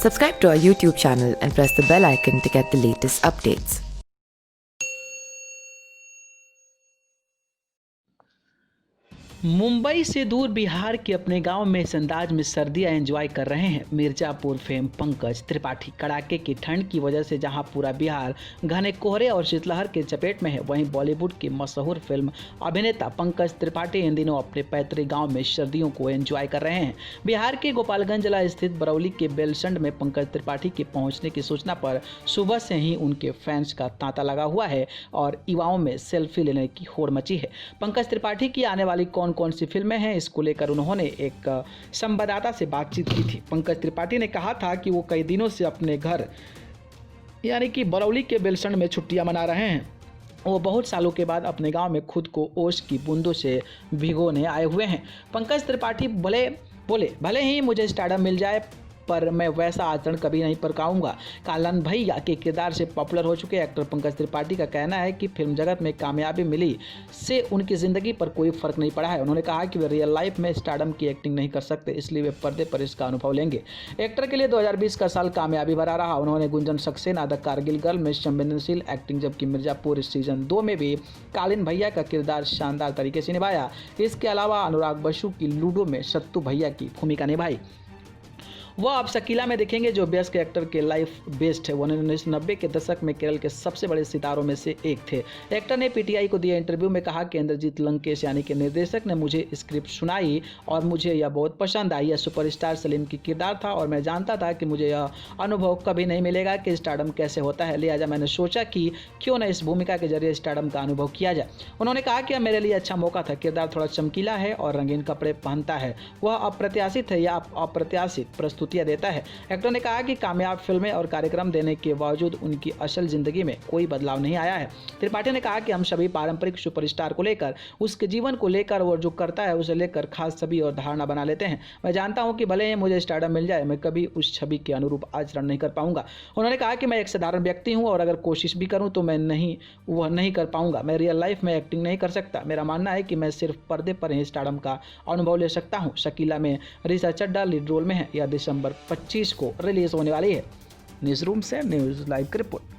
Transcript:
Subscribe to our YouTube channel and press the bell icon to get the latest updates. Mumbai से दूर बिहार के अपने गांव में इस अंदाज में सर्दियां एंजॉय कर रहे हैं मिर्जापुर फेम पंकज त्रिपाठी। कड़ाके की ठंड की वजह से जहां पूरा बिहार घने कोहरे और शीतलहर के चपेट में है, वहीं बॉलीवुड के मशहूर फिल्म अभिनेता पंकज त्रिपाठी इन दिनों अपने पैतृक गांव में सर्दियों को एंजॉय कर रहे हैं। बिहार के गोपालगंज जिला स्थित बरौली के बेलसंड में पंकज त्रिपाठी के पहुंचने की सूचना पर सुबह से ही उनके फैंस का तांता लगा हुआ है और युवाओं में सेल्फी लेने की होड़ मची है। पंकज त्रिपाठी की आने वाली कौन सी फिल्में हैं, इसको लेकर उन्होंने एक संवाददाता से बातचीत की थी। पंकज त्रिपाठी ने कहा था कि वो कई दिनों से अपने घर यानी कि बरौली के बेलसंड में छुट्टियां मना रहे हैं। वो बहुत सालों के बाद अपने गांव में खुद को ओश की बूंदों से भिगोने आए हुए हैं। पंकज त्रिपाठी भले ही मुझे स्टारडम मिल जाए, पर मैं वैसा आचरण कभी नहीं परखाऊंगा। कालन भैया के किरदार से पॉपुलर हो चुके एक्टर पंकज त्रिपाठी का कहना है कि फिल्म जगत में कामयाबी मिली से उनकी ज़िंदगी पर कोई फर्क नहीं पड़ा है। उन्होंने कहा कि वे रियल लाइफ में स्टारडम की एक्टिंग नहीं कर सकते, इसलिए वे पर्दे पर इसका अनुभव लेंगे। एक्टर के लिए 2020 का साल कामयाबी भरा रहा। उन्होंने गुंजन सक्सेना द कारगिल गर्ल में संवेदनशील एक्टिंग, जबकि मिर्जापुर सीजन 2 में भी कालीन भैया का किरदार शानदार तरीके से निभाया। इसके अलावा अनुराग बसु की लूडो में सत्तू भैया की भूमिका निभाई। वह अब शकीला में देखेंगे, जो बेस्ट एक्टर के लाइफ बेस्ट है। वो 1990 के दशक में केरल के सबसे बड़े सितारों में से एक थे। एक्टर ने पीटीआई को दिए इंटरव्यू में कहा कि इंद्रजीत लंकेश यानी कि निर्देशक ने मुझे स्क्रिप्ट सुनाई और मुझे यह बहुत पसंद आई। यह सुपरस्टार सलीम की किरदार था और मैं जानता था कि मुझे यह अनुभव कभी नहीं मिलेगा कि स्टारडम कैसे होता है, लिहाजा मैंने सोचा कि क्यों न इस भूमिका के जरिए स्टारडम का अनुभव किया जाए। उन्होंने कहा कि यह मेरे लिए अच्छा मौका था। किरदार थोड़ा चमकीला है और रंगीन कपड़े पहनता है। वह अप्रत्याशित है या अप्रत्याशित प्रस्तुतियां देता है। एक्टर ने कहा कि कामयाब फिल्में और कार्यक्रम देने के बावजूद उनकी असल जिंदगी में कोई बदलाव नहीं आया है। त्रिपाठी ने कहा कि हम सभी पारंपरिक सुपरस्टार को लेकर, उसके जीवन को लेकर और जो करता है उसे लेकर खास छवि और धारणा बना लेते हैं। मैं जानता हूं कि भले ही मुझे स्टारडम मिल जाए, मैं कभी उस छवि के अनुरूप आचरण नहीं कर पाऊंगा। उन्होंने कहा कि मैं एक साधारण व्यक्ति हूं और अगर कोशिश भी करूं तो मैं वह नहीं कर पाऊंगा। मैं रियल लाइफ में एक्टिंग नहीं कर सकता। मेरा मानना है कि मैं सिर्फ पर्दे पर ही स्टारडम का अनुभव ले सकता हूं। शकीला में ऋचा चड्ढा लीड रोल में है। यह दिसंबर 25 को रिलीज होने वाली है। न्यूज़ रूम से न्यूज़ लाइव की रिपोर्ट।